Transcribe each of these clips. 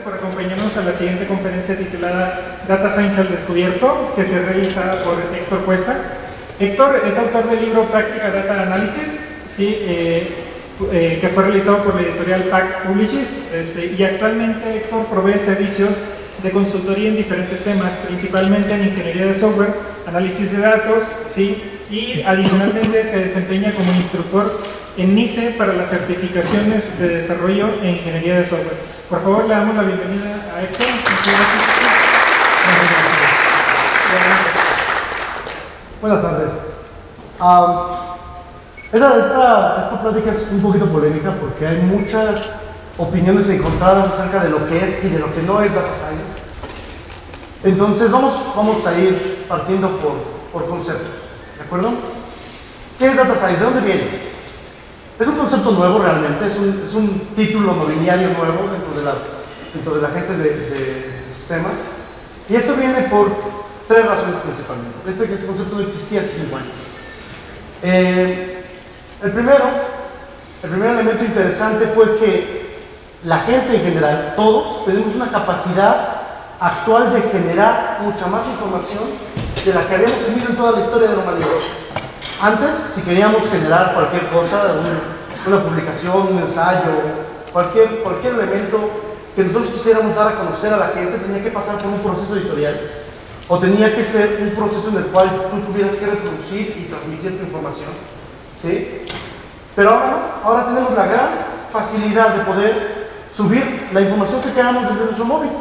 por acompañarnos a la siguiente conferencia titulada Data Science al Descubierto, que se realiza por Héctor Cuesta. Héctor es autor del libro Práctica Data Analysis, ¿sí? Que fue realizado por la editorial PAC Publishers, y actualmente Héctor provee servicios de consultoría en diferentes temas, principalmente en ingeniería de software, análisis de datos, ¿sí? Y adicionalmente se desempeña como instructor en NICE para las certificaciones de desarrollo en ingeniería de software. Por favor, le damos la bienvenida a Héctor. Buenas tardes. Esta plática es un poquito polémica porque hay muchas opiniones encontradas acerca de lo que es y de lo que no es Data Science. Entonces vamos a ir partiendo por conceptos, ¿de acuerdo? ¿Qué es Data Science? ¿De dónde viene? Es un concepto nuevo realmente, es un título nobiliario nuevo dentro de la gente de sistemas. Y esto viene por tres razones principalmente. Este concepto no existía hace 5 años. El primer elemento interesante fue que la gente en general, todos, tenemos una capacidad actual de generar mucha más información de la que habíamos tenido en toda la historia de la humanidad. Antes, si queríamos generar cualquier cosa, una publicación, un ensayo, cualquier elemento que nosotros quisiéramos dar a conocer a la gente, tenía que pasar por un proceso editorial o tenía que ser un proceso en el cual tú tuvieras que reproducir y transmitir tu información, ¿sí? Pero ahora tenemos la gran facilidad de poder subir la información que queramos desde nuestro móvil,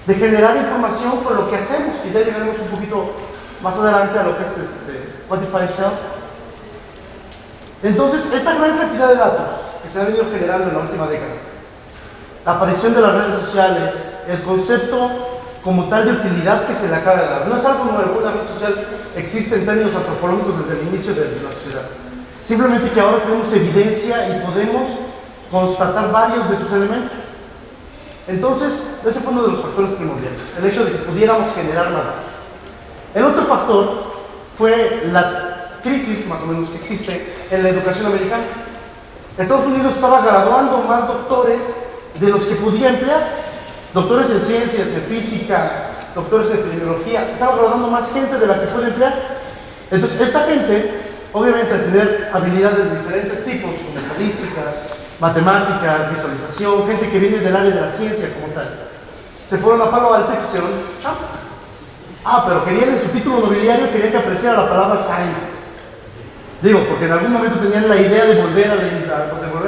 de generar información con lo que hacemos, que ya llegaremos un poquito más adelante a lo que es Spotify Self. Entonces, esta gran cantidad de datos que se ha venido generando en la última década, la aparición de las redes sociales, el concepto como tal de utilidad que se le acaba de dar, no es algo nuevo, la red social existe en términos antropológicos desde el inicio de la sociedad. Simplemente que ahora tenemos evidencia y podemos constatar varios de sus elementos. Entonces, ese fue uno de los factores primordiales, el hecho de que pudiéramos generar más datos. El otro factor fue la crisis, más o menos, que existe en la educación americana. Estados Unidos estaba graduando más doctores de los que podía emplear. Doctores en ciencias, en física, doctores en epidemiología, estaba graduando más gente de la que puede emplear. Entonces, esta gente, obviamente, al tener habilidades de diferentes tipos, como estadísticas, matemáticas, visualización, gente que viene del área de la ciencia como tal, se fueron a Palo Alto y quisieron chamba. Pero querían en su título nobiliario, querían que apareciera la palabra science. Digo, porque en algún momento tenían la idea de volver a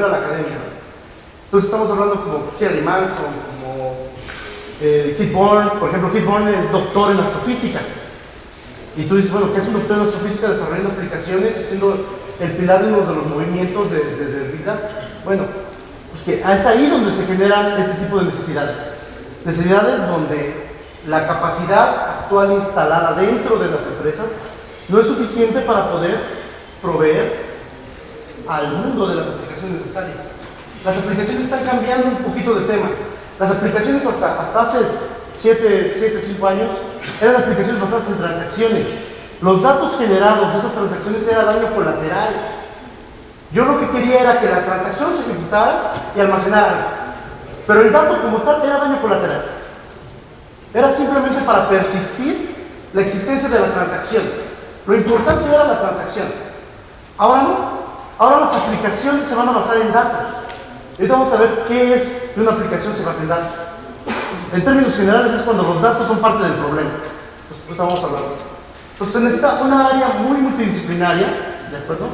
la academia. Entonces estamos hablando como Henry Manson, como Kit Bourne. Por ejemplo, Kit Bourne es doctor en astrofísica. Y tú dices, bueno, ¿qué es un doctor en astrofísica desarrollando aplicaciones y siendo el pilar de uno de los movimientos de Big Data? Bueno, pues que es ahí donde se generan este tipo de necesidades. Necesidades donde la capacidad actual instalada dentro de las empresas no es suficiente para poder proveer al mundo de las aplicaciones necesarias. Las aplicaciones están cambiando un poquito de tema. Las aplicaciones hasta hace 5 años eran aplicaciones basadas en transacciones. Los datos generados de esas transacciones era daño colateral. Yo lo que quería era que la transacción se ejecutara y almacenara algo. Pero el dato como tal era daño colateral. Era simplemente para persistir la existencia de la transacción. Lo importante era la transacción. Ahora no. Ahora las aplicaciones se van a basar en datos. Y ahorita vamos a ver qué es que una aplicación se basa en datos. En términos generales es cuando los datos son parte del problema. Pues ahorita vamos a hablar. Entonces se necesita una área muy multidisciplinaria, ¿de acuerdo?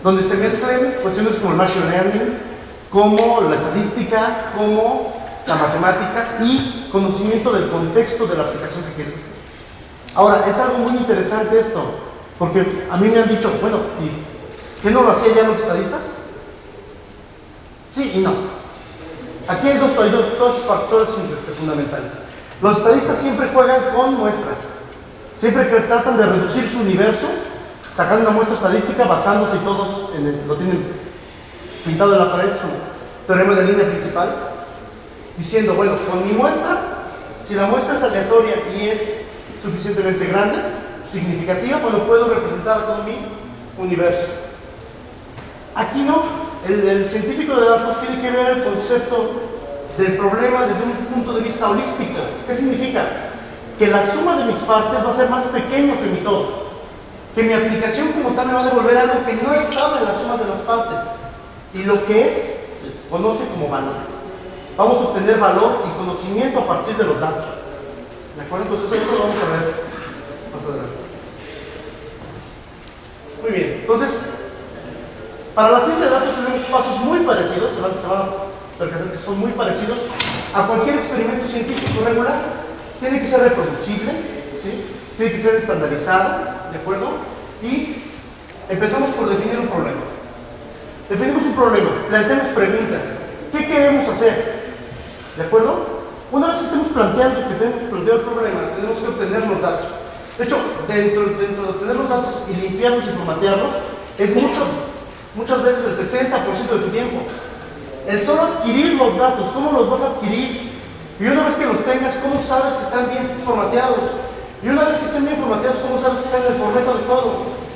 Donde se mezclen cuestiones como el machine learning, como la estadística, como la matemática y conocimiento del contexto de la aplicación que quieres hacer. Ahora, es algo muy interesante esto, porque a mí me han dicho, bueno, ¿y qué no lo hacían ya los estadistas? Sí y no. Aquí hay dos factores fundamentales. Los estadistas siempre juegan con muestras, siempre que tratan de reducir su universo, sacando una muestra estadística basándose todos lo tienen pintado en la pared, su teorema de línea principal, diciendo, bueno, con mi muestra, si la muestra es aleatoria y es suficientemente grande, significativa, bueno, puedo representar todo mi universo. Aquí no, el científico de datos tiene que ver el concepto del problema desde un punto de vista holístico. ¿Qué significa? Que la suma de mis partes va a ser más pequeño que mi todo. Que mi aplicación como tal me va a devolver algo que no estaba en la suma de las partes. Y lo que es, se conoce como valor. Vamos a obtener valor y conocimiento a partir de los datos. ¿De acuerdo? Entonces eso lo vamos a ver más adelante. Muy bien, entonces, para la ciencia de datos tenemos pasos muy parecidos, se van a percatar que son muy parecidos a cualquier experimento científico regular. Tiene que ser reproducible, ¿sí? Tiene que ser estandarizado, ¿de acuerdo? Y empezamos por definir un problema. Definimos un problema, planteamos preguntas. ¿Qué queremos hacer? ¿De acuerdo? Una vez que estemos planteando que tenemos que plantear el problema, tenemos que obtener los datos. De hecho, dentro de obtener los datos y limpiarlos y formatearlos, es muchas veces el 60% de tu tiempo. El solo adquirir los datos, ¿cómo los vas a adquirir? Y una vez que los tengas, ¿cómo sabes que están bien formateados? Y una vez que estén bien formateados, ¿cómo sabes que están en el formato adecuado?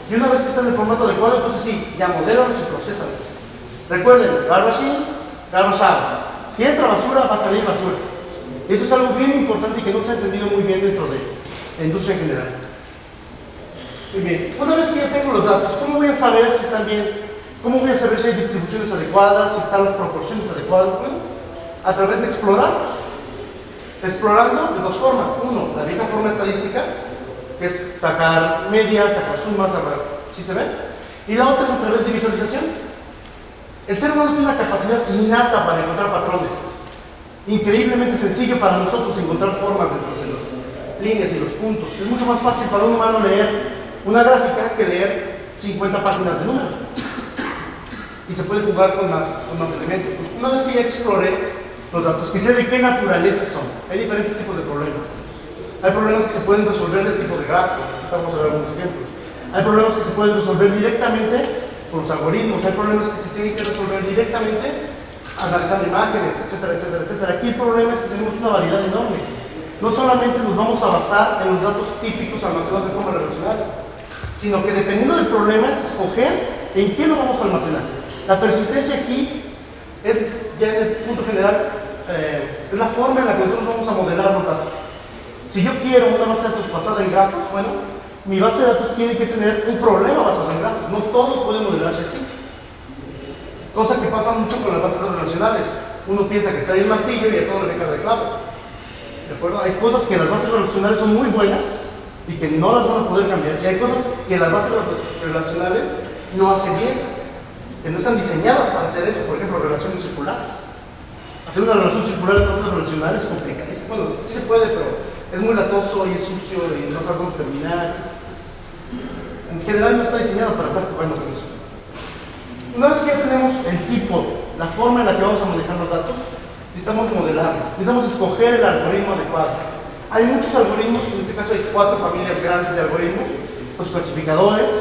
Y una vez que están en el formato adecuado, entonces sí, ya modélalos y procesalos. Recuerden, garbage in, garbage out. Si entra basura, va a salir basura. Y eso es algo bien importante y que no se ha entendido muy bien dentro de la industria en general. Muy bien, una vez que ya tengo los datos, ¿cómo voy a saber si están bien? ¿Cómo voy a saber si hay distribuciones adecuadas, si están las proporciones adecuadas? Bueno, a través de explorarlos. Explorando de dos formas. Uno, la vieja forma estadística, que es sacar medias, sacar sumas, ¿sí se ve? Y la otra es a través de visualización. El ser humano tiene una capacidad innata para encontrar patrones. Es increíblemente sencillo para nosotros encontrar formas dentro de las líneas y los puntos. Es mucho más fácil para un humano leer una gráfica que leer 50 páginas de números. Y se puede jugar con más elementos. Pues una vez que ya exploré los datos, que sé de qué naturaleza son. Hay diferentes tipos de problemas. Hay problemas que se pueden resolver del tipo de grafo. Vamos a ver algunos ejemplos. Hay problemas que se pueden resolver directamente por los algoritmos. Hay problemas que se tienen que resolver directamente analizando imágenes, etcétera, etcétera, etcétera. Aquí el problema es que tenemos una variedad enorme. No solamente nos vamos a basar en los datos típicos almacenados de forma relacional, sino que dependiendo del problema es escoger en qué lo vamos a almacenar. La persistencia aquí es, ya en el punto general, es la forma en la que nosotros vamos a modelar los datos. Si yo quiero una base de datos basada en grafos, bueno, mi base de datos tiene que tener un problema basado en grafos. No todo puede modelarse así. Cosa que pasa mucho con las bases de datos relacionales. Uno piensa que trae un martillo y a todo le cae de clavo. ¿De acuerdo? Hay cosas que las bases relacionales son muy buenas y que no las van a poder cambiar. Y hay cosas que las bases de datos relacionales no hacen bien, que no están diseñadas para hacer eso. Por ejemplo, relaciones circulares. Hacer una relación circular de bases relacionales es complicadísimo. Bueno, sí se puede, pero es muy latoso y es sucio y no sabes dónde terminar. En general no está diseñado para estar jugando con eso. Una vez que ya tenemos el tipo, la forma en la que vamos a manejar los datos, necesitamos modelarlos, necesitamos escoger el algoritmo adecuado. Hay muchos algoritmos, en este caso hay 4 familias grandes de algoritmos: los clasificadores,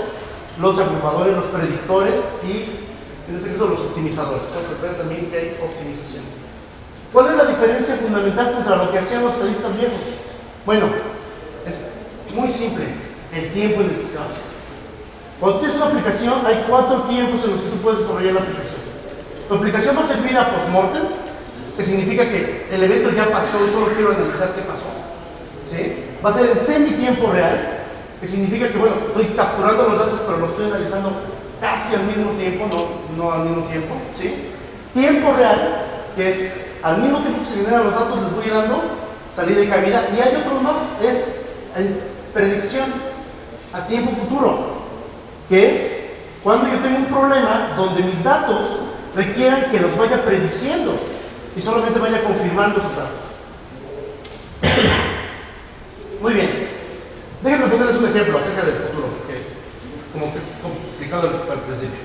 los agrupadores, los predictores y, en este caso, los optimizadores. Entonces, vean también que hay optimización. ¿Cuál es la diferencia fundamental contra lo que hacían los estadistas viejos? Bueno, es muy simple: el tiempo en el que se hace. Cuando tienes una aplicación, hay 4 tiempos en los que tú puedes desarrollar la aplicación. Tu aplicación va a servir a post-mortem, que significa que el evento ya pasó y solo quiero analizar qué pasó. ¿Sí? Va a ser en semi-tiempo real, que significa que, bueno, estoy capturando los datos, pero los estoy analizando casi al mismo tiempo, no al mismo tiempo. ¿Sí? Tiempo real, que es al mismo tiempo que se generan los datos, les voy dando salida y caída. Y hay otro más, es predicción a tiempo futuro, que es cuando yo tengo un problema donde mis datos requieran que los vaya prediciendo y solamente vaya confirmando sus datos. Muy bien, déjenme ponerles un ejemplo acerca del futuro, que como que es complicado al principio.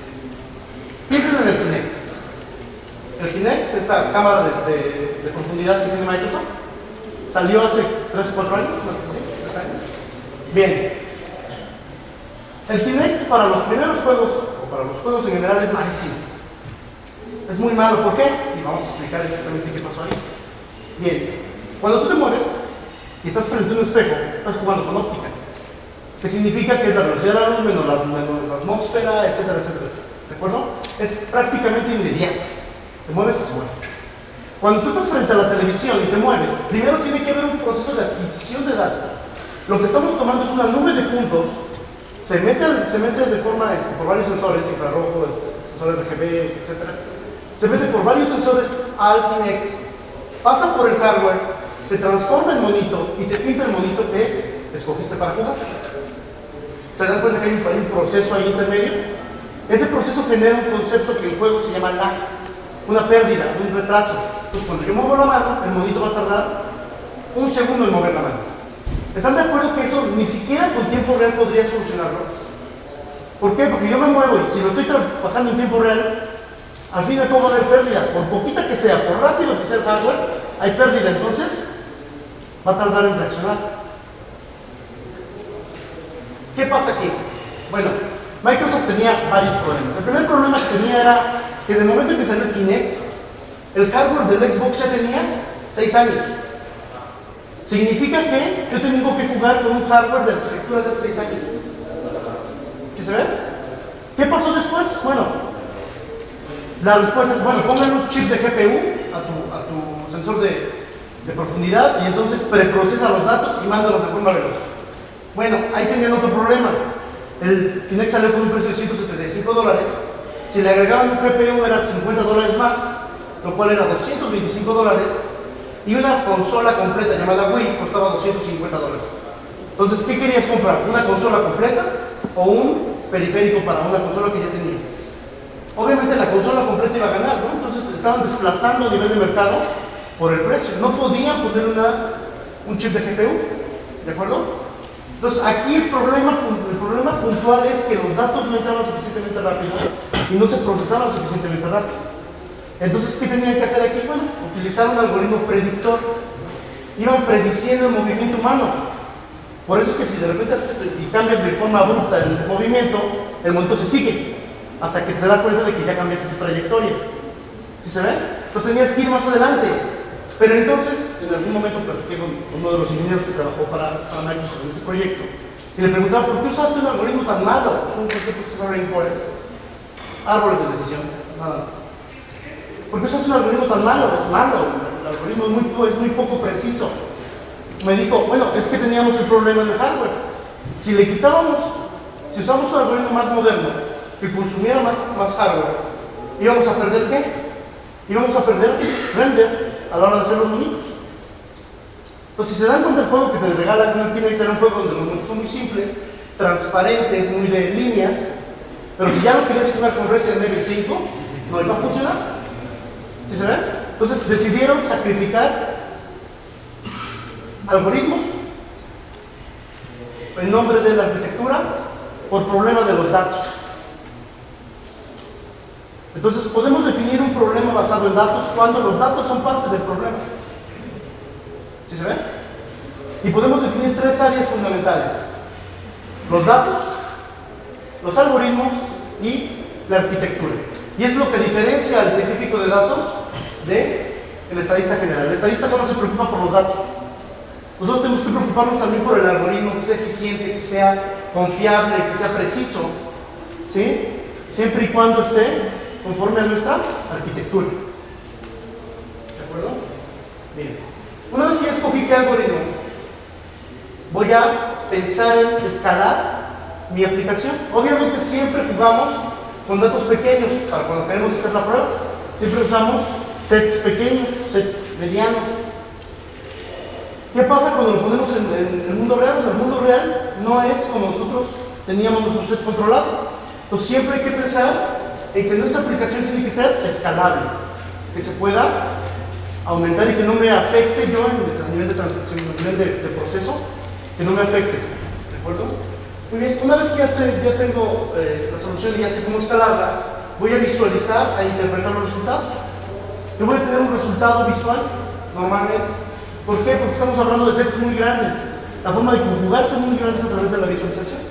Piensen en el Kinect. El Kinect, esta cámara de profundidad que tiene Microsoft, salió hace 3 o 4 años, ¿no? 3 años. Bien. El Kinect para los primeros juegos, o para los juegos en general, es malísimo. Es muy malo. ¿Por qué? Y vamos a explicar exactamente qué pasó ahí. Bien, cuando tú te mueves y estás frente a un espejo, estás jugando con óptica, que significa que es la velocidad de la luz menos la atmósfera, etcétera, etcétera, etcétera. ¿De acuerdo? Es prácticamente inmediato. Te mueves y se mueve. Cuando tú estás frente a la televisión y te mueves, primero tiene que haber un proceso de adquisición de datos. Lo que estamos tomando es una nube de puntos, se mete de forma por varios sensores, infrarrojo, sensor RGB, etc. Se mete por varios sensores al Kinect, pasa por el hardware, se transforma en monito y te pinta el monito que escogiste para jugar. ¿Se dan cuenta que hay un proceso ahí intermedio? Ese proceso genera un concepto que en juego se llama lag, una pérdida, un retraso. Entonces cuando yo muevo la mano, el monito va a tardar un segundo en mover la mano. ¿Están de acuerdo que eso ni siquiera con tiempo real podría solucionarlo? ¿Por qué? Porque yo me muevo y si lo estoy trabajando en tiempo real, al fin y al cabo va a haber pérdida. Por poquita que sea, por rápido que sea el hardware, hay pérdida. Entonces, va a tardar en reaccionar. ¿Qué pasa aquí? Bueno, Microsoft tenía varios problemas. El primer problema que tenía era que en el momento en que salió el Kinect, el hardware del Xbox ya tenía 6 años. Significa que yo tengo que jugar con un hardware de arquitectura de hace 6 años. ¿Sí se ve? ¿Qué pasó después? Bueno, la respuesta es, bueno, pónganle un chip de GPU a tu sensor de profundidad y entonces preprocesa los datos y mándalos de forma veloz. Bueno, ahí tenían otro problema. El Kinect salió con un precio de $175. Si le agregaban un GPU era $50 más, lo cual era $225. Y una consola completa llamada Wii costaba $250. Entonces, ¿qué querías comprar? ¿Una consola completa o un periférico para una consola que ya tenías? Obviamente la consola completa iba a ganar, ¿no? Entonces estaban desplazando a nivel de mercado por el precio. No podían poner un chip de GPU, ¿de acuerdo? Entonces aquí el problema puntual es que los datos no entraban suficientemente rápido y no se procesaban suficientemente rápido. Entonces, ¿qué tenían que hacer aquí? Bueno, utilizar un algoritmo predictor. Iban prediciendo el movimiento humano. Por eso es que si de repente haces y cambias de forma abrupta el movimiento se sigue hasta que se da cuenta de que ya cambiaste tu trayectoria. ¿Sí se ve? Entonces tenías que ir más adelante. Pero entonces, en algún momento platiqué con uno de los ingenieros que trabajó para Microsoft en ese proyecto y le preguntaba, ¿por qué usaste un algoritmo tan malo? Es un concepto que se llama Rainforest. Árboles de decisión, nada más. ¿Por qué usas un algoritmo tan malo? Es malo, el algoritmo es muy poco preciso. Me dijo, bueno, es que teníamos el problema del hardware. Si usamos un algoritmo más moderno, que consumiera más hardware, ¿íbamos a perder qué? Íbamos a perder render a la hora de hacer los monitos. Entonces, si se dan cuenta, el juego que te regala con el Kinect era un juego donde los monitos son muy simples, transparentes, muy de líneas, pero si ya no querías jugar con Resident Evil 5, no iba a funcionar. ¿Sí se ve? Entonces decidieron sacrificar algoritmos en nombre de la arquitectura por problema de los datos. Entonces podemos definir un problema basado en datos cuando los datos son parte del problema. ¿Sí se ve? Y podemos definir 3 áreas fundamentales: los datos, los algoritmos y la arquitectura. Y es lo que diferencia al científico de datos del estadista general. El estadista solo se preocupa por los datos. Nosotros tenemos que preocuparnos también por el algoritmo, que sea eficiente, que sea confiable, que sea preciso, ¿sí? Siempre y cuando esté conforme a nuestra arquitectura. ¿De acuerdo? Bien. Una vez que ya escogí qué algoritmo, voy a pensar en escalar mi aplicación. Obviamente siempre jugamos con datos pequeños para cuando queremos hacer la prueba. Siempre usamos sets pequeños, sets medianos. ¿Qué pasa cuando lo ponemos en el mundo real? En el mundo real no es como nosotros teníamos nuestro set controlado. Entonces siempre hay que pensar en que nuestra aplicación tiene que ser escalable, que se pueda aumentar y que no me afecte yo a nivel de transacción, a nivel de proceso, que no me afecte. ¿De acuerdo? Muy bien, una vez que ya tengo la solución y ya sé cómo escalarla, voy a visualizar, a interpretar los resultados. Yo voy a tener un resultado visual, normalmente. ¿Por qué? Porque estamos hablando de sets muy grandes. La forma de conjugarse es muy grande a través de la visualización.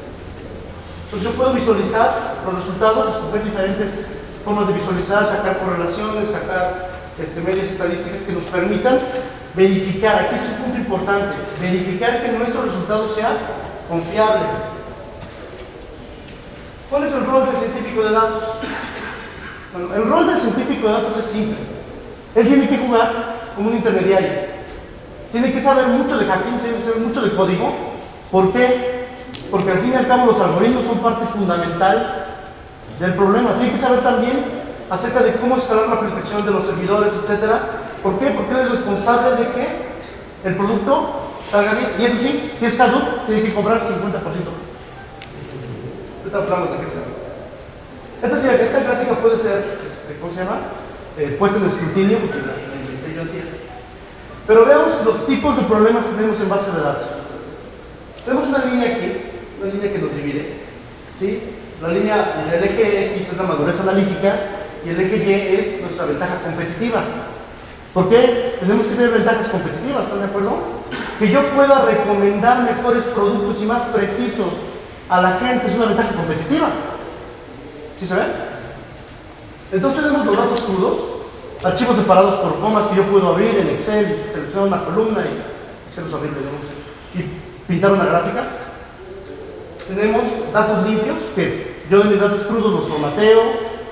Entonces yo puedo visualizar los resultados, escoger diferentes formas de visualizar, sacar correlaciones, sacar medias estadísticas que nos permitan verificar, aquí es un punto importante, verificar que nuestro resultado sea confiable. ¿Cuál es el rol del científico de datos? Bueno, el rol del científico de datos es simple. Él tiene que jugar como un intermediario. Tiene que saber mucho de hacking, tiene que saber mucho de código. ¿Por qué? Porque al fin y al cabo los algoritmos son parte fundamental del problema. Tiene que saber también acerca de cómo escalar la aplicación de los servidores, etc. ¿Por qué? Porque él es responsable de que el producto salga bien. Y eso sí, si es Hadoop, tiene que cobrar 50%. Ahorita hablamos de qué sea. Esta gráfica puede ser, ¿cómo se llama? Puesta en escrutinio, porque la inventé yo antier. Pero veamos los tipos de problemas que tenemos en base de datos. Tenemos una línea aquí, una línea que nos divide, ¿sí? El eje X es la madurez analítica y el eje Y es nuestra ventaja competitiva. ¿Por qué? Tenemos que tener ventajas competitivas, ¿están de acuerdo? Que yo pueda recomendar mejores productos y más precisos a la gente es una ventaja competitiva. ¿Sí se ven? Entonces tenemos los datos crudos, archivos separados por comas que yo puedo abrir en Excel, seleccionar una columna y Excel es horrible, ¿no? Y pintar una gráfica. Tenemos datos limpios, que yo de mis datos crudos los formateo,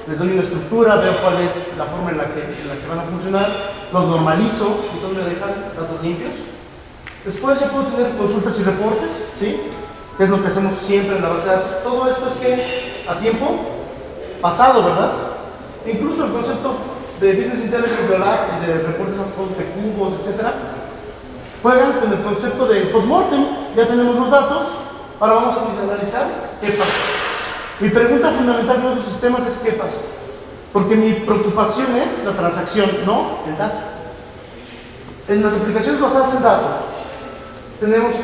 les doy una estructura, veo cuál es la forma en la que van a funcionar, los normalizo, entonces me dejan datos limpios. Después ya puedo tener consultas y reportes, ¿sí? Que es lo que hacemos siempre en la base de datos. Todo esto es que a tiempo pasado, ¿verdad? Incluso el concepto de Business Intelligence de LAC y de reportes de cubos, etc. juegan con el concepto de postmortem. Ya tenemos los datos, ahora vamos a analizar qué pasó. Mi pregunta fundamental de esos sistemas es ¿qué pasó? Porque mi preocupación es la transacción, no el dato. En las aplicaciones basadas en datos, tenemos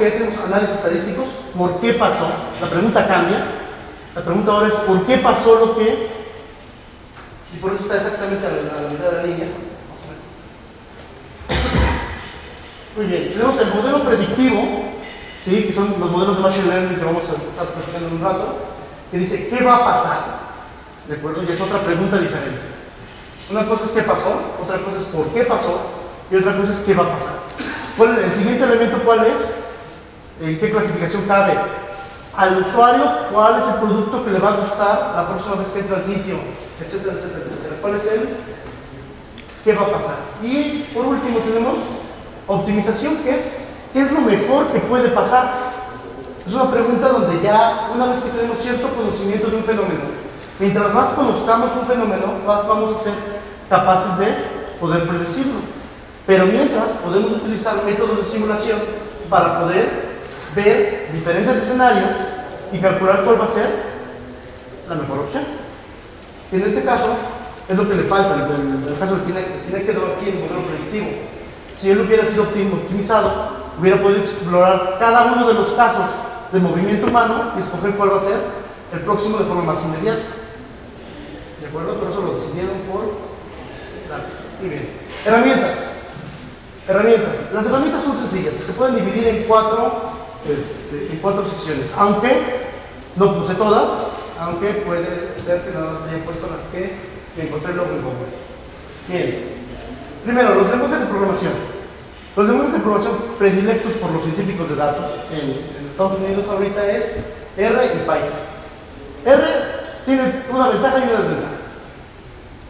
análisis estadísticos, ¿por qué pasó? La pregunta cambia. La pregunta ahora es ¿por qué pasó lo que? Y por eso está exactamente a la mitad de la línea. Muy bien, tenemos el modelo predictivo, ¿sí? Que son los modelos de Machine Learning que vamos a estar platicando en un rato, que dice ¿qué va a pasar? ¿De acuerdo? Y es otra pregunta diferente. Una cosa es qué pasó, otra cosa es por qué pasó, y otra cosa es qué va a pasar. El siguiente elemento, ¿cuál es? ¿En qué clasificación cabe? Al usuario, ¿cuál es el producto que le va a gustar la próxima vez que entra al sitio? Etcétera, etcétera, etcétera. ¿Cuál es el? ¿Qué va a pasar? Y por último tenemos optimización, que es ¿qué es lo mejor que puede pasar? Es una pregunta donde ya, una vez que tenemos cierto conocimiento de un fenómeno, mientras más conozcamos un fenómeno, más vamos a ser capaces de poder predecirlo. Pero mientras, podemos utilizar métodos de simulación para poder ver diferentes escenarios y calcular cuál va a ser la mejor opción. En este caso, es lo que le falta, en el caso del Kinect quedó aquí el modelo predictivo. Si él hubiera sido optimizado, hubiera podido explorar cada uno de los casos de movimiento humano y escoger cuál va a ser el próximo de forma más inmediata. ¿De acuerdo? Por eso lo decidieron por... Muy bien. Herramientas. Las herramientas son sencillas, se pueden dividir en cuatro secciones, aunque no puse todas, aunque puede ser que nada más haya puesto las que encontré luego en Google. Bien, primero, los lenguajes de programación. Los lenguajes de programación predilectos por los científicos de datos en Estados Unidos ahorita es R y Python. R tiene una ventaja y una desventaja.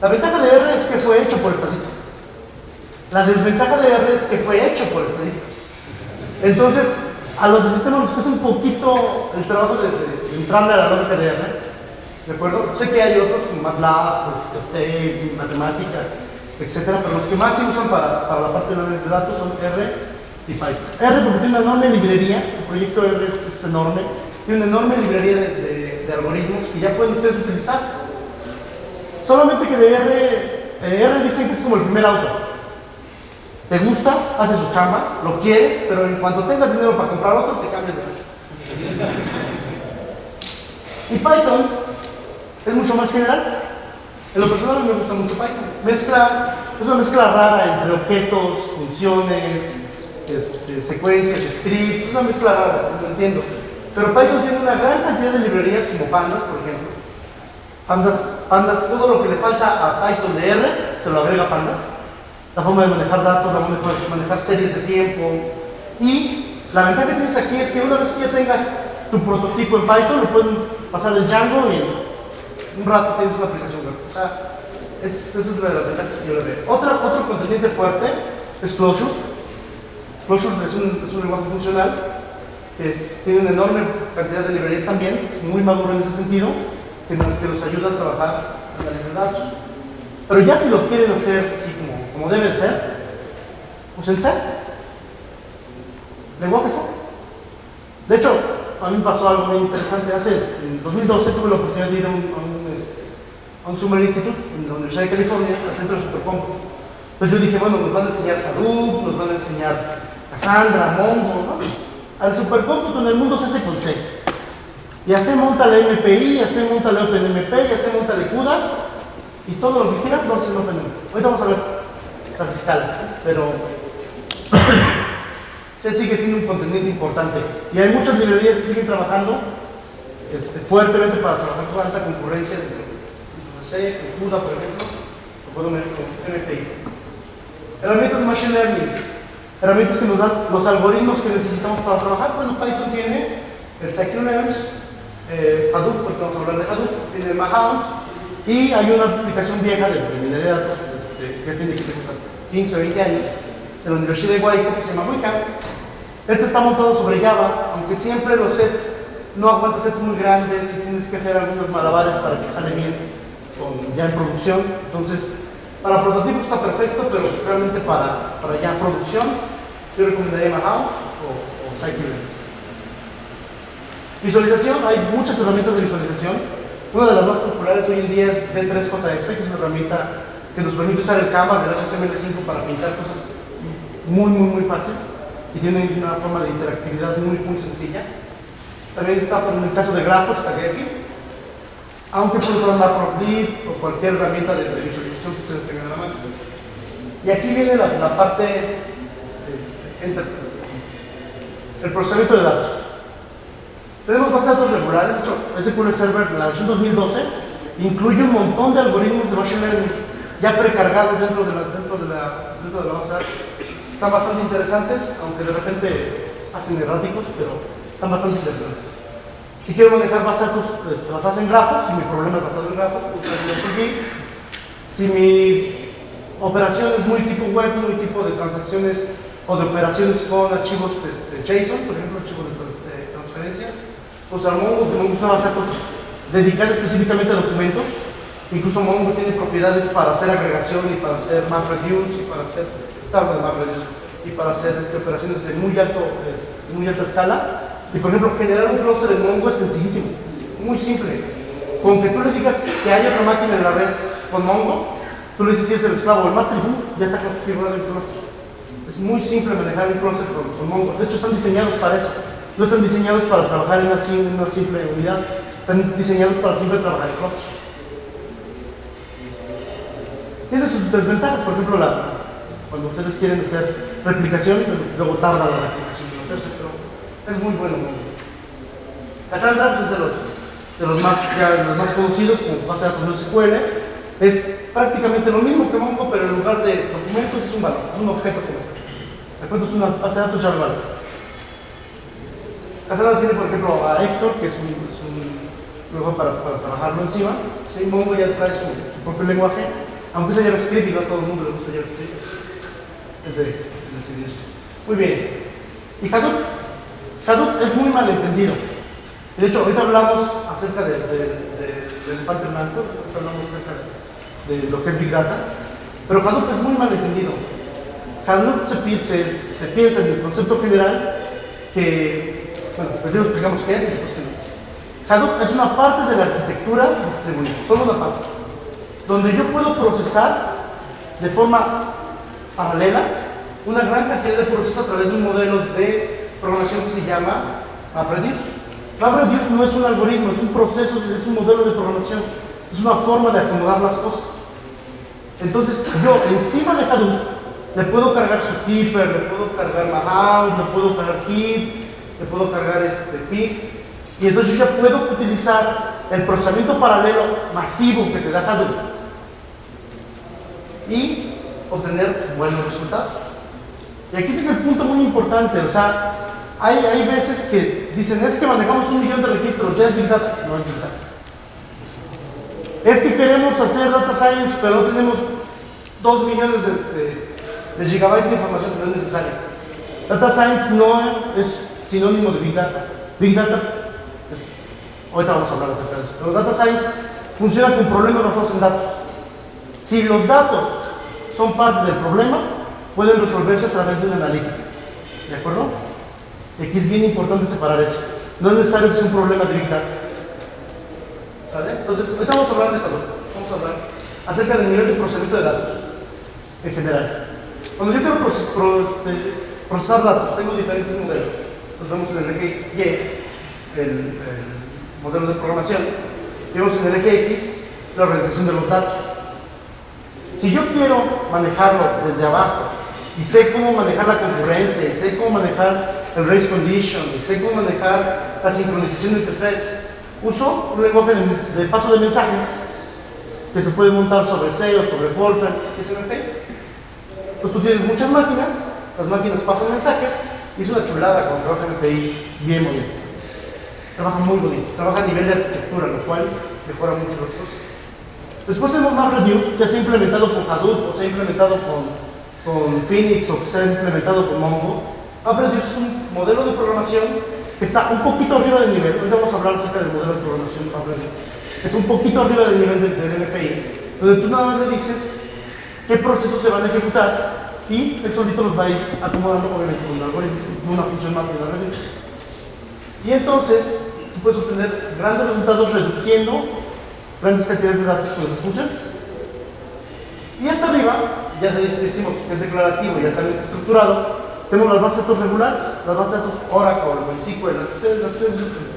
La ventaja de R es que fue hecho por estadistas. La desventaja de R es que fue hecho por estadistas. Entonces, a los de sistemas nos cuesta un poquito el trabajo de entrarle a la lógica de R. ¿De acuerdo? Sé que hay otros como MATLAB, T, matemática, etcétera, pero los que más se usan para la parte de análisis de datos son R y Python. R porque tiene una enorme librería, el proyecto R es enorme, tiene una enorme librería de algoritmos que ya pueden ustedes utilizar. Solamente que de R dicen que es como el primer auto. Te gusta, haces su chamba, lo quieres, pero en cuanto tengas dinero para comprar otro, te cambias de coche. Y Python es mucho más general. En lo personal me gusta mucho Python. Es una mezcla rara entre objetos, funciones, secuencias, scripts. Es una mezcla rara, lo entiendo. Pero Python tiene una gran cantidad de librerías como Pandas, por ejemplo. Pandas, todo lo que le falta a Python de R, se lo agrega Pandas. La forma de manejar datos, la forma de manejar series de tiempo. Y la ventaja que tienes aquí es que una vez que ya tengas tu prototipo en Python, lo puedes pasar del Django y en un rato tienes una aplicación web. O sea, Esa es la de las ventajas que yo le veo. Otro contendiente fuerte es Clojure. Clojure es un lenguaje funcional que tiene una enorme cantidad de librerías también, es muy maduro en ese sentido, que nos ayuda a trabajar análisis de datos. Pero ya si lo quieren hacer así como debe ser, usen C. Lenguaje C. De hecho, a mí me pasó algo muy interesante. En 2012 tuve la oportunidad de ir a un Summer Institute en la Universidad de California, al centro de Supercomputing. Entonces yo dije, bueno, nos van a enseñar Hadoop, nos van a enseñar Cassandra, Mongo, ¿no? Al supercómputo en el mundo se hace con C. Y AC monta la MPI, AC monta la OpenMP, y AC monta la CUDA, y todo lo que quieras lo hace en OpenMP. Ahorita vamos a ver las escalas, ¿no? Pero C sigue siendo un contendiente importante. Y hay muchas librerías que siguen trabajando fuertemente para trabajar con alta concurrencia dentro de C, con CUDA, por ejemplo, o con MPI. Herramientas de Machine Learning. Herramientas que nos dan los algoritmos que necesitamos para trabajar. Bueno, Python tiene el scikit-learn, Hadoop, porque vamos a hablar de Hadoop, tiene el Mahound, y hay una aplicación vieja de minería de datos que tiene 15 o 20 años, de la Universidad de Guayco, que se llama Wicca. Está montado sobre Java, aunque siempre los sets no aguantan sets muy grandes y tienes que hacer algunos malabares para que jale bien ya en producción. Entonces, para prototipos está perfecto, pero realmente para ya producción, yo recomendaría Mahound o scikit-learn. Visualización, hay muchas herramientas de visualización. Una de las más populares hoy en día es B3JS, que es una herramienta que nos permite usar el canvas del HTML5 para pintar cosas muy fácil y tiene una forma de interactividad muy sencilla. También está, en el caso de grafos, está Gephi, aunque puede usar Matplotlib o cualquier herramienta de visualización que ustedes tengan a la mano. Y aquí viene la parte el procesamiento de datos. Tenemos bases de datos regulares. De hecho, SQL Server, la versión 2012, incluye un montón de algoritmos de Machine Learning ya precargados dentro de la base de datos. Están bastante interesantes, aunque de repente hacen erráticos, pero están bastante interesantes. Si quiero manejar bases de datos basadas en grafos, si mi problema es basado en grafos, uso MongoDB. Si mi operación es muy tipo web, muy tipo de transacciones o de operaciones con archivos JSON, por ejemplo, archivos de transferencia, usar Mongo, que Mongo es una base de datos dedicada específicamente a documentos. Incluso Mongo tiene propiedades para hacer agregación y para hacer MapReduce y para hacer tabla de MapReduce y para hacer operaciones de muy alta escala. Y por ejemplo, generar un clúster en Mongo es sencillísimo, es muy simple. Con que tú le digas que hay otra máquina en la red con Mongo, tú le dices si es el esclavo o el master, ya está configurado el clúster. Es muy simple manejar un clúster con Mongo. De hecho, están diseñados para eso. No están diseñados para trabajar en una simple unidad, están diseñados para siempre trabajar en clúster. Tiene sus desventajas, por ejemplo, cuando ustedes quieren hacer replicación, luego tarda la replicación en hacerse, pero es muy bueno. Cassandra pues, es de los más conocidos como base de datos NoSQL. Es prácticamente lo mismo que Mongo, pero en lugar de documentos es un valor, es un objeto común. Recuerdo, es una base de datos Jar value. Cassandra tiene, por ejemplo, a Hector, que es un lugar para trabajarlo encima. ¿Sí? Mongo ya trae su propio lenguaje, aunque usa JavaScript y no a todo el mundo le gusta JavaScript. Es de decidirse. Muy bien. ¿Y Hadoop? Hadoop es muy malentendido. De hecho, ahorita hablamos acerca del elefante blanco, ahorita hablamos acerca de lo que es Big Data, pero Hadoop es muy malentendido. Hadoop se piensa en el concepto general que, bueno, primero explicamos qué es y después qué no es. Hadoop es una parte de la arquitectura distribuida, solo una parte, donde yo puedo procesar de forma paralela una gran cantidad de procesos a través de un modelo de programación que se llama MapReduce. MapReduce no es un algoritmo, es un proceso, es un modelo de programación, es una forma de acomodar las cosas. Entonces, yo encima de Hadoop le puedo cargar Zookeeper, le puedo cargar Mahound, le puedo cargar Heap, le puedo cargar Pig, y entonces yo ya puedo utilizar el procesamiento paralelo masivo que te da Hadoop y obtener buenos resultados. Y aquí ese es el punto muy importante, o sea, hay veces que dicen, es que manejamos 1 millón de registros, ya es Big Data. No es Big Data. Es que queremos hacer data science, pero no tenemos 2 millones de gigabytes de información que no es necesario. Data science no es sinónimo de Big Data. Big Data, ahorita vamos a hablar acerca de eso, pero Data Science funciona con problemas basados en datos. Si los datos son parte del problema, pueden resolverse a través de una analítica. ¿De acuerdo? Y aquí es bien importante separar eso. No es necesario que sea un problema de Big Data. ¿Sale? Entonces, ahorita vamos a hablar de todo. Vamos a hablar acerca del nivel de procesamiento de datos en general. Cuando yo quiero procesar datos, tengo diferentes modelos. Los vemos en el eje Y, el modelo de programación. Vemos en el eje X la organización de los datos. Si yo quiero manejarlo desde abajo y sé cómo manejar la concurrencia, y sé cómo manejar el race condition, y sé cómo manejar la sincronización entre threads, uso un lenguaje de paso de mensajes que se puede montar sobre C o sobre Fortran, XMP. Pues tú tienes muchas máquinas, las máquinas pasan mensajes y es una chulada cuando trabaja en MPI bien bonito. Trabaja muy bonito, trabaja a nivel de arquitectura, lo cual mejora mucho las cosas. Después tenemos MapReduce, que se ha implementado con Hadoop, o se ha implementado con Phoenix, o que se ha implementado con Mongo. MapReduce es un modelo de programación que está un poquito arriba del nivel. Hoy vamos a hablar acerca del modelo de programación MapReduce. Es un poquito arriba del nivel del MPI, donde tú nada más le dices qué procesos se van a ejecutar y él solito los va a ir acomodando, obviamente, con un algoritmo, con una función map y una reduce. Y entonces, tú puedes obtener grandes resultados reduciendo grandes cantidades de datos con esas funciones. Y hasta arriba, ya decimos que es declarativo y altamente estructurado, tenemos las bases de datos regulares, las bases de datos Oracle, MySQL, las que ustedes usan.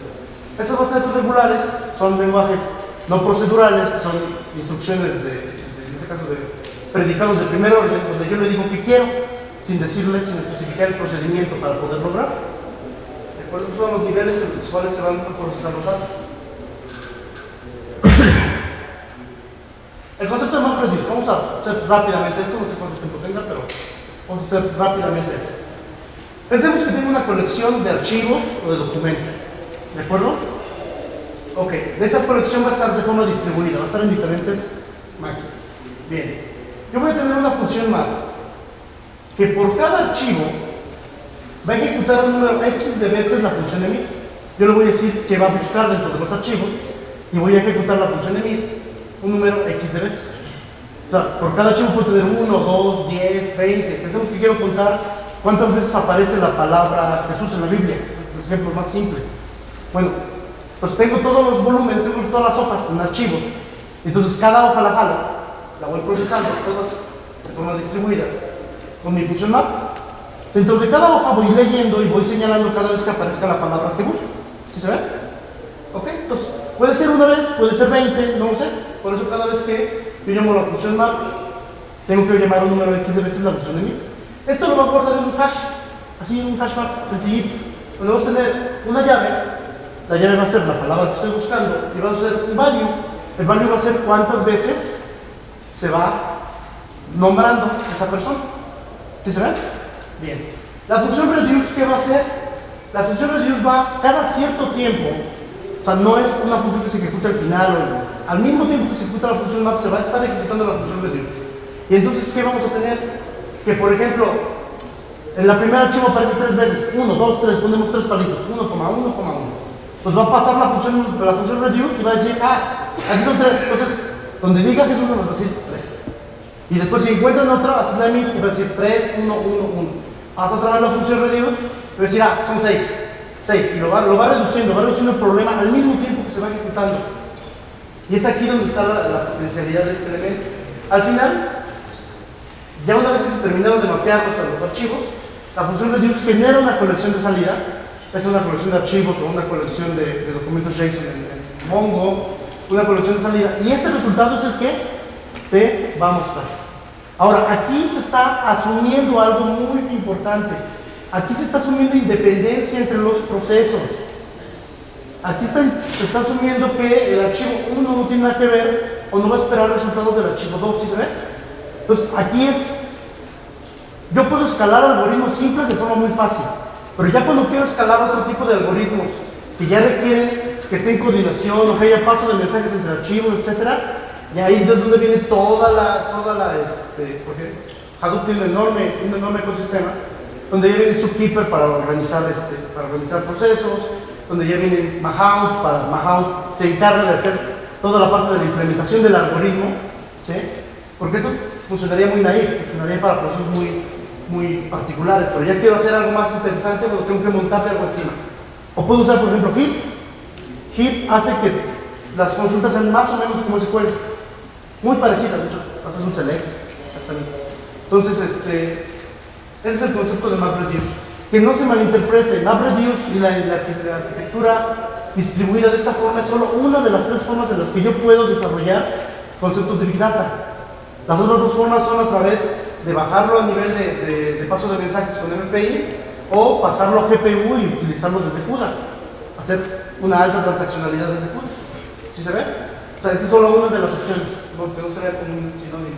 Esas bases de datos regulares son lenguajes no procedurales, que son instrucciones en este caso, de predicados de primer orden, donde yo le digo que quiero, sin especificar el procedimiento para poder lograr. ¿De acuerdo? Esos son los niveles en los cuales se van a procesar los datos. El concepto de MapReduce, vamos a hacer rápidamente esto, no sé cuánto tiempo tenga, pero vamos a hacer rápidamente esto. Pensemos que tengo una colección de archivos o de documentos, ¿de acuerdo? Ok, de esa colección va a estar de forma distribuida, va a estar en diferentes máquinas. Bien, yo voy a tener una función map que por cada archivo va a ejecutar un número X de veces la función emit. Yo le voy a decir que va a buscar dentro de los archivos y voy a ejecutar la función emit un número X de veces. O sea, por cada archivo puedo tener 1, 2, 10, 20. Pensemos que quiero contar cuántas veces aparece la palabra Jesús en la Biblia, los ejemplos más simples. Bueno, pues tengo todos los volúmenes, tengo todas las hojas en archivos. Entonces cada hoja la jalo, la voy procesando, todas de forma distribuida, con mi función map. Dentro de cada hoja voy leyendo y voy señalando cada vez que aparezca la palabra que busco. ¿Sí se ve? Ok, entonces puede ser una vez, puede ser 20, no lo sé. Por eso cada vez que yo llamo la función map, tengo que llamar un número X de veces la función emit. Esto lo va a guardar en un hash, así en un hash map sencillito, donde vamos a tener una llave. La llave va a ser la palabra que estoy buscando y va a ser un value. El value va a ser cuántas veces se va nombrando esa persona. ¿Sí se ve? Bien. La función reduce, ¿qué va a hacer? La función reduce va cada cierto tiempo. O sea, no es una función que se ejecuta al final o al mismo tiempo que se ejecuta la función map, se va a estar ejecutando la función reduce. Y entonces, ¿qué vamos a tener? Que, por ejemplo, en la primera archivo aparece 3 veces. 1, 2, 3, ponemos 3 palitos. 1,1,1. Pues va a pasar la función reduce y va a decir, aquí son 3. Entonces, donde diga que es 1, nos va a decir 3. Y después, si encuentran otra, haces la emit y va a decir 3, 1, 1, 1. Haz otra vez la función reduce y va a decir, son 6. 6, y lo va reduciendo el problema al mismo tiempo que se va ejecutando. Y es aquí donde está la potencialidad de este elemento. Al final, ya una vez que se terminaron de mapearlos a los archivos, la función reduce genera una colección de salida, es una colección de archivos o una colección de documentos JSON en Mongo, una colección de salida, y ese resultado es el que te va a mostrar. Ahora, aquí se está asumiendo algo muy importante. Aquí se está asumiendo independencia entre los procesos. Aquí se está asumiendo que el archivo 1 no tiene nada que ver o no va a esperar resultados del archivo 2, ¿sí se ve? Entonces, aquí yo puedo escalar algoritmos simples de forma muy fácil, pero ya cuando quiero escalar otro tipo de algoritmos que ya requieren que esté en coordinación, o que haya paso de mensajes entre archivos, etcétera. Y ahí es donde viene porque Hadoop tiene un enorme ecosistema, donde ya viene Zookeeper para organizar procesos, donde ya viene Mahout se encarga de hacer toda la parte de la implementación del algoritmo, ¿sí? Porque eso funcionaría muy naive, funcionaría para procesos muy particulares, pero ya quiero hacer algo más interesante, pero tengo que montarle algo encima. O puedo usar, por ejemplo, HIP. HIP hace que las consultas sean más o menos como SQL, muy parecidas, de hecho, haces un select, exactamente. Entonces, ese es el concepto de MapReduce. Que no se malinterprete, MapReduce y la arquitectura distribuida de esta forma es solo una de las 3 formas en las que yo puedo desarrollar conceptos de Big Data. Las otras 2 formas son a través de bajarlo a nivel de paso de mensajes con MPI o pasarlo a GPU y utilizarlo desde CUDA, hacer una alta transaccionalidad desde CUDA. ¿Sí se ve? O sea, esta es solo una de las opciones, que no se vea como un sinónimo.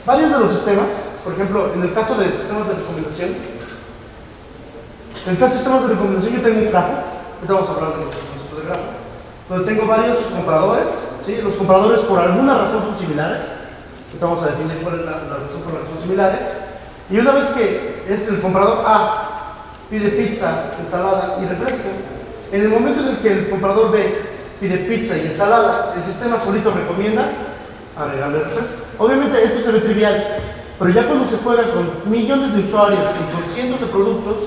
Varios de los sistemas, por ejemplo, en el caso de sistemas de recomendación, yo tengo un grafo, ahorita vamos a hablar de los conceptos de grafo, donde tengo varios comparadores, ¿sí? Los comparadores por alguna razón son similares, ahorita vamos a definir cuál es la razón por la que son similares, y una vez que el comparador A pide pizza, ensalada y refresco, en el momento en el que el comparador B pide pizza y ensalada, el sistema solito recomienda agregarle refresco. Obviamente esto se ve trivial, pero ya cuando se juega con millones de usuarios y con cientos de productos,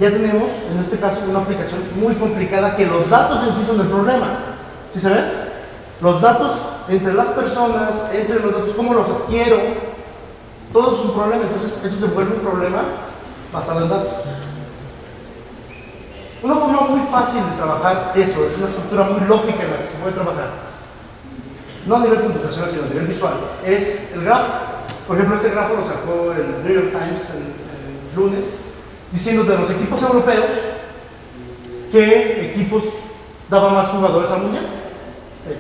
ya tenemos, en este caso, una aplicación muy complicada que los datos en sí son el problema. ¿Sí se ve? Los datos entre las personas, entre los datos, cómo los adquiero, todo es un problema. Entonces eso se vuelve un problema basado en datos. Una forma muy fácil de trabajar eso, es una estructura muy lógica en la que se puede trabajar, no a nivel computacional, sino a nivel visual, es el grafo. Por ejemplo, este grafo lo sacó el New York Times el lunes, diciendo de los equipos europeos qué equipos daban más jugadores al mundial. Sí.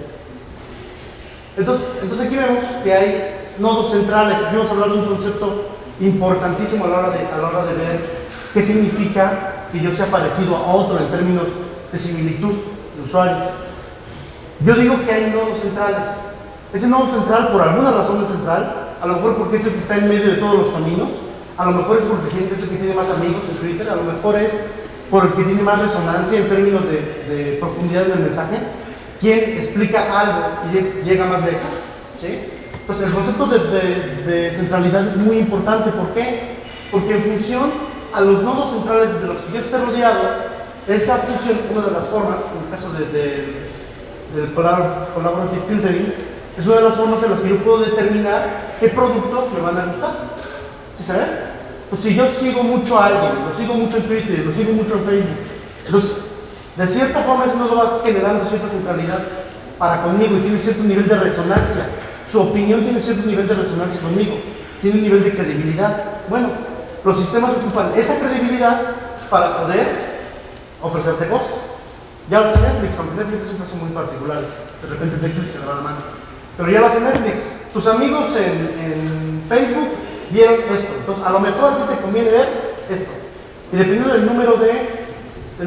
Entonces aquí vemos que hay nodos centrales. Aquí vamos a hablar de un concepto importantísimo a la hora de ver qué significa que yo sea parecido a otro en términos de similitud de usuarios. Yo digo que hay nodos centrales. Ese nodo central, por alguna razón es central, a lo mejor porque es el que está en medio de todos los caminos, a lo mejor es porque es el que tiene más amigos en Twitter, a lo mejor es porque tiene más resonancia en términos de profundidad del mensaje, quien explica algo y llega más lejos, ¿sí? Entonces el concepto de centralidad es muy importante. ¿Por qué? Porque en función a los nodos centrales de los que yo esté rodeado, esta función, una de las formas, en el caso del collaborative filtering, es una de las formas en las que yo puedo determinar qué productos me van a gustar. ¿Sí se ve? Pues si yo sigo mucho a alguien, lo sigo mucho en Twitter, lo sigo mucho en Facebook, entonces de cierta forma eso nos va generando cierta centralidad para conmigo y tiene cierto nivel de resonancia. Su opinión tiene cierto nivel de resonancia conmigo, tiene un nivel de credibilidad. Bueno, los sistemas ocupan esa credibilidad para poder ofrecerte cosas. Ya lo hace Netflix, aunque Netflix es un caso muy particular, de repente Netflix se le va la mano. Pero ya lo hace Netflix. Tus amigos en Facebook vieron esto, entonces a lo mejor a ti te conviene ver esto. Y dependiendo del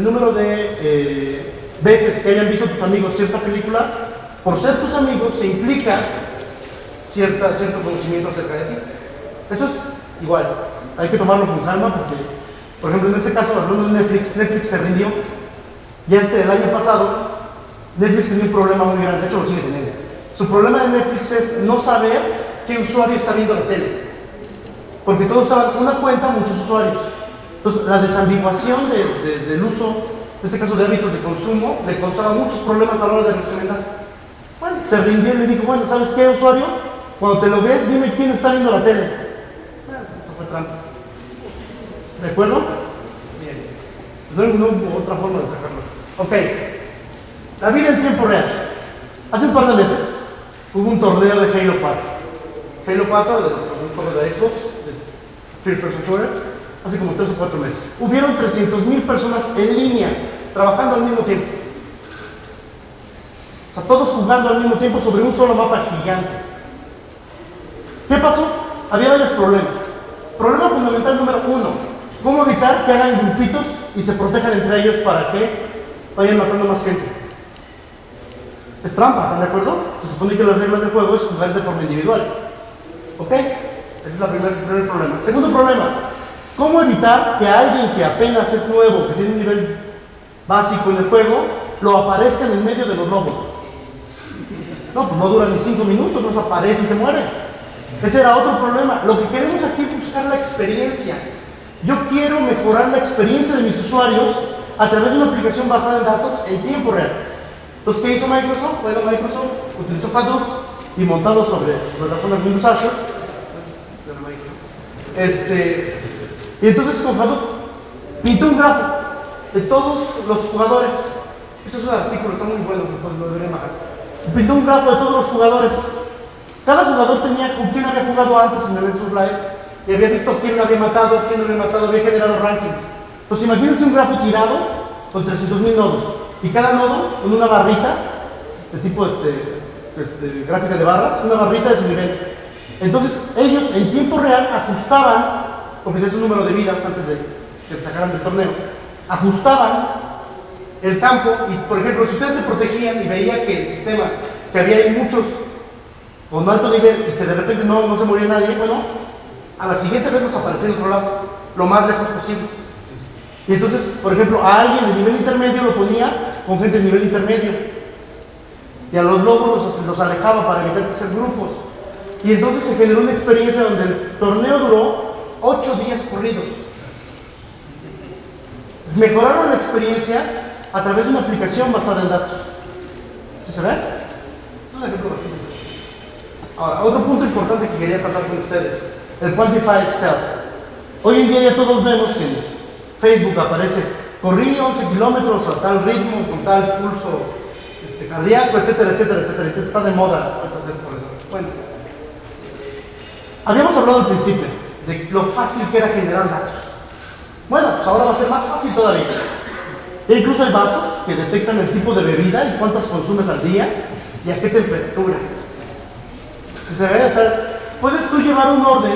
número de veces que hayan visto tus amigos cierta película, por ser tus amigos se implica cierto conocimiento acerca de ti. Eso es igual, hay que tomarlo con calma porque, por ejemplo, en este caso, hablando de Netflix se rindió. Ya el año pasado, Netflix tenía un problema muy grande, de hecho lo sigue teniendo. Su problema de Netflix es no saber qué usuario está viendo la tele. Porque todos usaban una cuenta, muchos usuarios. Entonces, la desambiguación del uso, en este caso de hábitos de consumo, le causaba muchos problemas a la hora de recomendar. Bueno, se rindió y le dijo, bueno, ¿sabes qué, usuario? Cuando te lo ves, dime quién está viendo la tele. Eso fue trampa. ¿De acuerdo? Bien. No hubo otra forma de sacarlo. Ok. La vida en tiempo real. Hace un par de meses hubo un torneo de Halo 4. Halo 4, un juego de Xbox, de First Person Shooter, hace como 3 o 4 meses. Hubieron 300,000 personas en línea, trabajando al mismo tiempo. O sea, todos jugando al mismo tiempo sobre un solo mapa gigante. ¿Qué pasó? Había varios problemas. Problema fundamental número 1. ¿Cómo evitar que hagan grupitos y se protejan entre ellos para que vayan matando más gente. Es trampa, ¿están de acuerdo? Se supone que las reglas del juego es jugar de forma individual. ¿Ok? Ese es el primer problema. Segundo problema, ¿cómo evitar que alguien que apenas es nuevo, que tiene un nivel básico en el juego, lo aparezca en el medio de los lobos? No, pues no dura ni 5 minutos, no se aparece y se muere. Ese era otro problema. Lo que queremos aquí es buscar la experiencia. Yo quiero mejorar la experiencia de mis usuarios a través de una aplicación basada en datos en tiempo real. Entonces, ¿qué hizo Microsoft? Bueno, Microsoft utilizó Hadoop y montado sobre su plataforma Windows Azure. Y entonces con Hadoop pintó un grafo de todos los jugadores. Eso es un artículo, está muy bueno, lo debería bajar. Pintó un grafo de todos los jugadores. Cada jugador tenía con quién había jugado antes en el Xbox Live y había visto quién lo había matado, quién no había matado, había generado rankings. Entonces imagínense un grafo tirado con 300,000 nodos y cada nodo con una barrita de tipo gráfica de barras, una barrita de su nivel. Entonces ellos en tiempo real ajustaban, porque tenían un número de vidas antes de que sacaran del torneo, ajustaban el campo y, por ejemplo, si ustedes se protegían y veía que el sistema, que había ahí muchos con alto nivel y que de repente no se moría nadie, bueno, a la siguiente vez los aparecía en otro lado, lo más lejos posible. Y entonces, por ejemplo, a alguien de nivel intermedio lo ponía con gente de nivel intermedio. Y a los lobos los alejaba para evitar que sean grupos. Y entonces se generó una experiencia donde el torneo duró 8 días corridos. Mejoraron la experiencia a través de una aplicación basada en datos. ¿Sí se ve? Un ejemplo más simple. Ahora, otro punto importante que quería tratar con ustedes, el Quantified Self. Hoy en día ya todos vemos que en Facebook aparece, corrí 11 kilómetros a tal ritmo, con tal pulso cardíaco, etcétera, etcétera, etcétera. Entonces está de moda ahorita ser corredor. Bueno, habíamos hablado al principio de lo fácil que era generar datos. Bueno, pues ahora va a ser más fácil todavía. E incluso hay vasos que detectan el tipo de bebida y cuántas consumes al día y a qué temperatura. Si se ve, o sea, puedes tú llevar un orden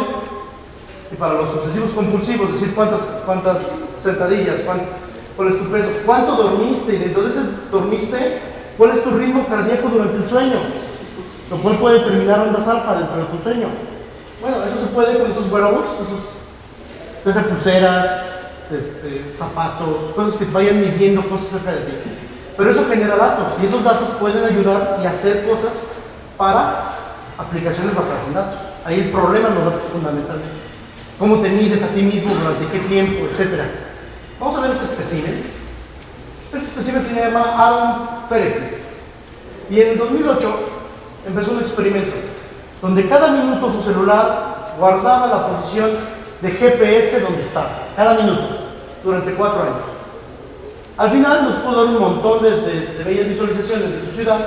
y para los obsesivos compulsivos decir cuántas sentadillas, cuál es tu peso, cuánto dormiste y dentro de ese dormiste, cuál es tu ritmo cardíaco durante el sueño, lo cual puede determinar ondas alfa dentro de tu sueño. Bueno, eso se puede con esos wearables, esas pulseras, zapatos, cosas que te vayan midiendo cosas acerca de ti. Pero eso genera datos y esos datos pueden ayudar y hacer cosas para aplicaciones basadas en datos. Ahí el problema en los datos fundamentalmente. Cómo te mides a ti mismo, durante qué tiempo, etc. Vamos a ver este espécimen. Este espécimen se llama Aaron Pericles. Y en el 2008 empezó un experimento donde cada minuto su celular guardaba la posición de GPS donde estaba, cada minuto, durante 4 años. Al final nos pudo dar un montón de bellas visualizaciones de su ciudad,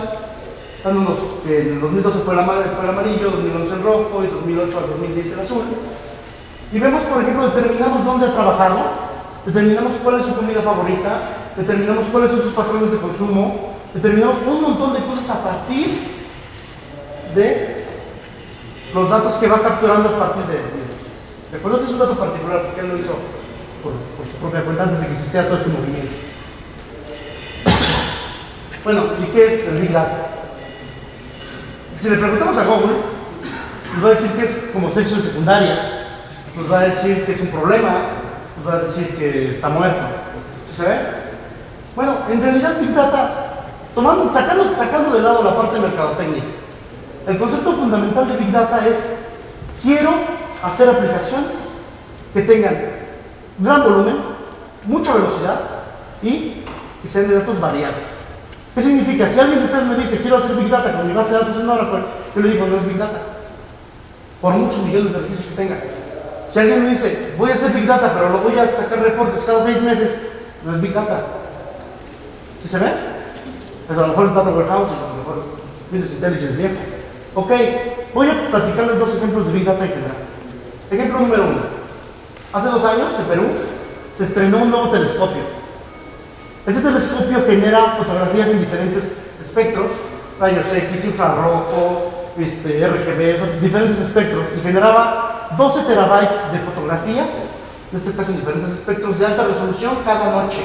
dándonos que en el 2012 fue el amarillo, 2011 el rojo y 2008 al 2010 el azul. Y vemos, por ejemplo, determinamos dónde ha trabajado, determinamos cuál es su comida favorita, determinamos cuáles son sus patrones de consumo, determinamos un montón de cosas a partir de los datos que va capturando a partir de acuerdo. Este es un dato particular porque él lo hizo por su propia cuenta antes de que existiera todo este movimiento. Bueno, ¿y qué es el Big Data? Si le preguntamos a Google, nos va a decir que es como sexo en secundaria, nos va a decir que es un problema, nos va a decir que está muerto. ¿Sí se ve? Bueno, en realidad Big Data, sacando de lado la parte mercadotecnia, el concepto fundamental de Big Data es: quiero hacer aplicaciones que tengan gran volumen, mucha velocidad y que sean de datos variados. ¿Qué significa? Si alguien de ustedes me dice quiero hacer Big Data con mi base de datos en Oracle, yo le digo no es Big Data, por muchos millones de registros que tenga. Si alguien me dice voy a hacer Big Data pero lo voy a sacar reportes cada 6 meses, no es Big Data. ¿Sí se ve? Pues a lo mejor es Data Warehouse, a lo mejor es Business Intelligence viejo. Ok, voy a platicarles 2 ejemplos de Big Data en general. Ejemplo número 1. Hace 2 años en Perú se estrenó un nuevo telescopio. Ese telescopio genera fotografías en diferentes espectros, rayos X, infrarrojo, RGB, diferentes espectros, y generaba 12 terabytes de fotografías, en este caso en diferentes espectros de alta resolución cada noche.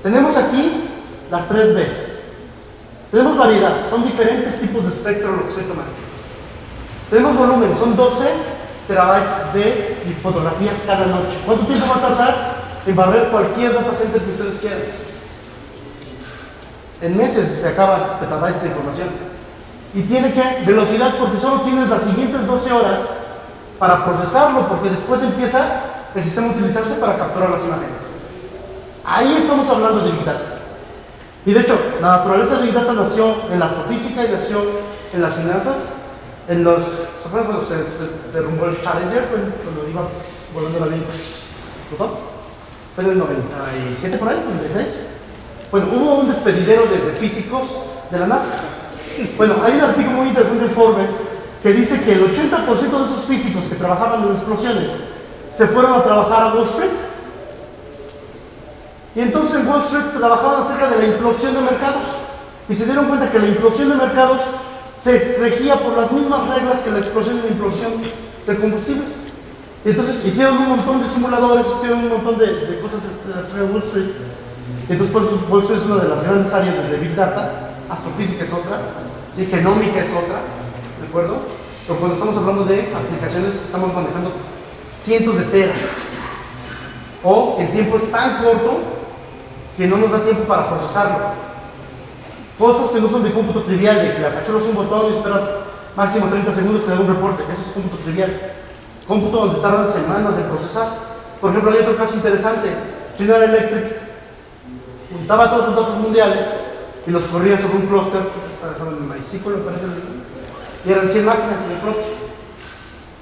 Tenemos aquí las 3 Bs. Tenemos variedad, son diferentes tipos de espectro lo que estoy tomando. Tenemos volumen, son 12 terabytes de fotografías cada noche. ¿Cuánto tiempo va a tardar en barrer cualquier data center que ustedes quieran? En meses se acaban petabytes de información. Y tiene que velocidad porque solo tienes las siguientes 12 horas para procesarlo, porque después empieza el sistema a utilizarse para capturar las imágenes. Ahí estamos hablando de Big Data. Y de hecho, la naturaleza de Big Data nació en la astrofísica y nació en las finanzas. En los, ¿se acuerdan cuando se derrumbó el Challenger cuando iba volando el avión? ¿Explotó? Fue en el 97 por ahí, 96. Bueno, hubo un despedidero de físicos de la NASA. Bueno, hay un artículo muy interesante en Forbes que dice que el 80% de esos físicos que trabajaban en explosiones se fueron a trabajar a Wall Street. Y entonces en Wall Street trabajaban acerca de la implosión de mercados. Y se dieron cuenta que la implosión de mercados se regía por las mismas reglas que la explosión y la implosión de combustibles. Y entonces hicieron un montón de simuladores, hicieron un montón de cosas acerca de Wall Street. Y entonces por eso Wall Street es una de las grandes áreas de Big Data. Astrofísica es otra, ¿sí? Genómica es otra, ¿de acuerdo? Pero cuando estamos hablando de aplicaciones, estamos manejando cientos de teras. O que el tiempo es tan corto que no nos da tiempo para procesarlo. Cosas que no son de cómputo trivial, de que le apachuras un botón y esperas máximo 30 segundos te da un reporte. Eso es cómputo trivial. Cómputo donde tardan semanas en procesar. Por ejemplo, hay otro caso interesante. General Electric juntaba todos sus datos mundiales y los corría sobre un clúster, en MySQL me parece, y eran 100 máquinas en el clúster.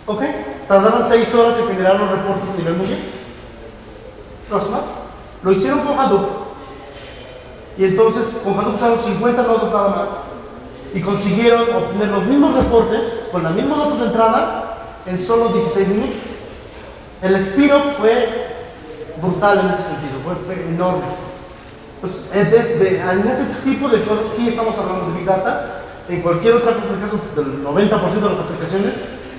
¿Ok? Tardaban 6 horas en generar los reportes a nivel mundial. ¿Razonable? Lo hicieron con Hadoop. Y entonces con Hadoop usaron 50 nodos nada más y consiguieron obtener los mismos reportes con los mismos datos de entrada en solo 16 minutos. El speed-up fue brutal en ese sentido, fue enorme. Pues en ese tipo de cosas sí estamos hablando de Big Data. En cualquier otra cosa, en el caso del 90% de las aplicaciones,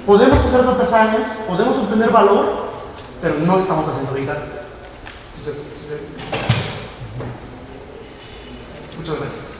podemos hacer data science, podemos obtener valor, pero no estamos haciendo Big Data. Muchas gracias.